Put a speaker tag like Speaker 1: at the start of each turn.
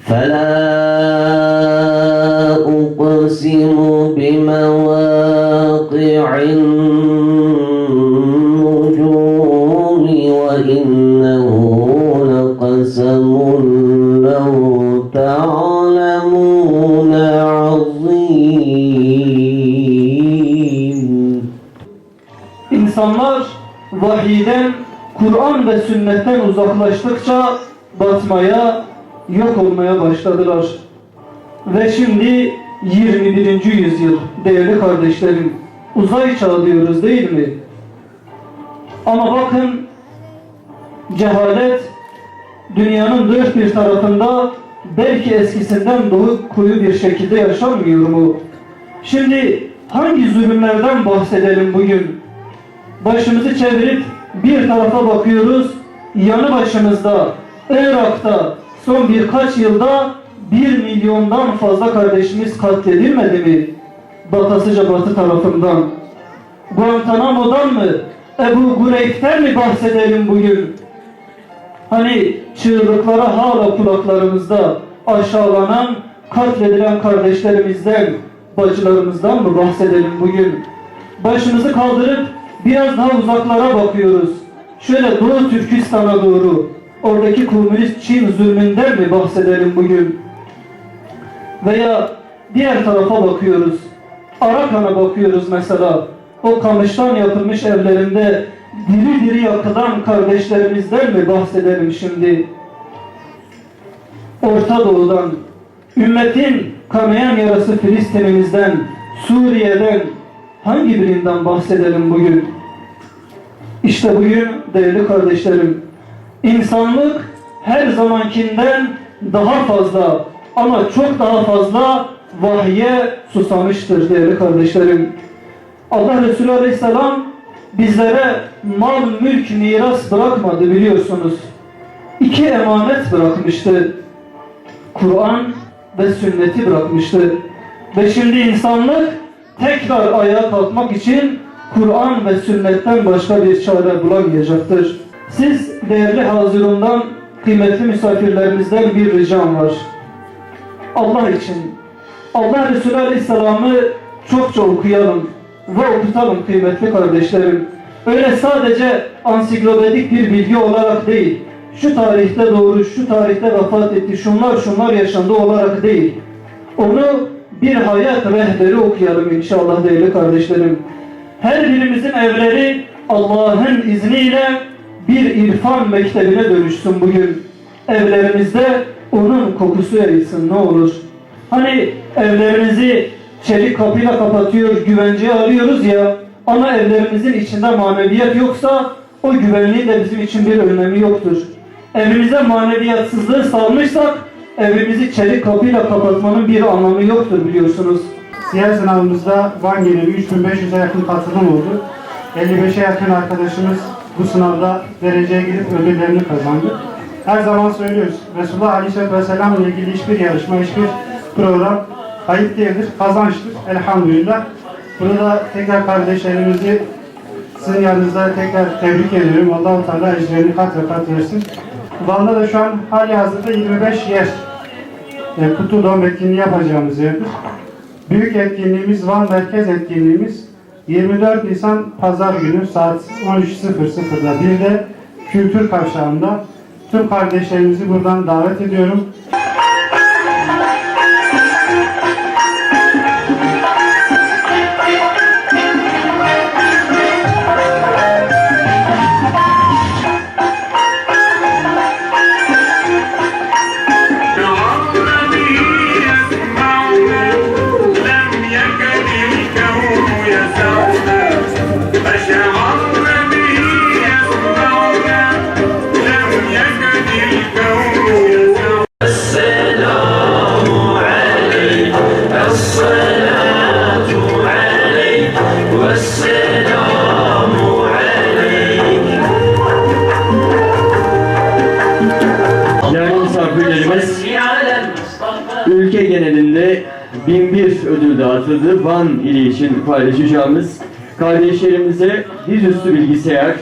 Speaker 1: فلا أقسم بمواقع النجوم وإنه لقسم لو تعلمون عظيم.
Speaker 2: İnsanlar vahiyden, Kur'an ve sünnetten uzaklaştıkça batmaya, yok olmaya başladılar. Ve şimdi 21. yüzyıl değerli kardeşlerim, uzay çağı diyoruz değil mi? Ama bakın, cehalet dünyanın dört bir tarafında belki eskisinden daha koyu bir şekilde yaşanmıyor mu? Şimdi hangi zulümlerden bahsedelim bugün? Başımızı çevirip bir tarafa bakıyoruz, yanı başımızda Irak'ta son birkaç yılda 1 milyondan fazla kardeşimiz katledilmedi mi? Batasıca Batı tarafından. Guantanamo'dan mı? Ebu Gureyb'ten mi bahsedelim bugün? Hani çığlıklara hala kulaklarımızda aşağılanan, katledilen kardeşlerimizden, bacılarımızdan mı bahsedelim bugün? Başımızı kaldırıp biraz daha uzaklara bakıyoruz. Şöyle Doğu Türkistan'a doğru, oradaki komünist Çin zulmünden mi bahsedelim bugün? Veya diğer tarafa bakıyoruz. Arakan'a bakıyoruz mesela. O kamıştan yapılmış evlerinde diri diri yakılan kardeşlerimizden mi bahsedelim şimdi? Orta Doğu'dan, ümmetin kanayan yarası Filistin'imizden, Suriye'den hangi birinden bahsedelim bugün? İşte bugün değerli kardeşlerim, insanlık her zamankinden daha fazla ama çok daha fazla vahye susamıştır değerli kardeşlerim. Allah Resulü Aleyhisselam bizlere mal, mülk, miras bırakmadı biliyorsunuz. 2 emanet bırakmıştı. Kur'an ve sünneti bırakmıştı. Ve şimdi insanlık tekrar ayağa kalkmak için Kur'an ve sünnetten başka bir çare bulamayacaktır. Siz değerli hazırından, kıymetli misafirlerimizden bir ricam var. Allah için, Allah Resulü Aleyhisselam'ı çokça okuyalım ve okutalım kıymetli kardeşlerim. Öyle sadece ansiklopedik bir bilgi olarak değil, şu tarihte doğru, şu tarihte vefat etti, şunlar yaşandı olarak değil. Onu bir hayat rehberi okuyalım inşallah değerli kardeşlerim. Her birimizin evleri Allah'ın izniyle bir irfan mektebine dönüşsün bugün. Evlerimizde onun kokusu yayılsın ne olur. Hani evlerimizi çelik kapıyla kapatıyor, güvenceye alıyoruz ya, ama evlerimizin içinde maneviyat yoksa o güvenliğin de bizim için bir önemi yoktur. Evimize maneviyatsızlığı salmışsak evimizi çelik kapıyla kapatmanın bir anlamı yoktur biliyorsunuz.
Speaker 3: Siyer sınavımızda Van geneli 3500'e yakın katılım oldu. 55'e yakın arkadaşımız bu sınavda dereceye gidip ödüllerini kazandı. Her zaman söylüyoruz, Resulullah Aleyhisselatü Vesselam ile ilgili hiçbir yarışma, hiçbir program kayıp değildir, kazançtır. Elhamdülillah. Burada tekrar kardeşlerimizi sizin yanınızda tekrar tebrik ediyorum. Allah-u Teala ecrini kat ve kat versin. Van'da da şu an hali hazırda 25 yer kutu doğum etkinliği yapacağımız yerdir. Büyük etkinliğimiz, Van Merkez etkinliğimiz 24 Nisan Pazar günü saat 13.00'da bir de Kültür Kavşağı'nda. Tüm kardeşlerimizi buradan davet ediyorum.
Speaker 4: Ülke genelinde 1001 ödül dağıtıldı. Van ili için paylaşacağımız kardeşlerimize dizüstü bilgisayar,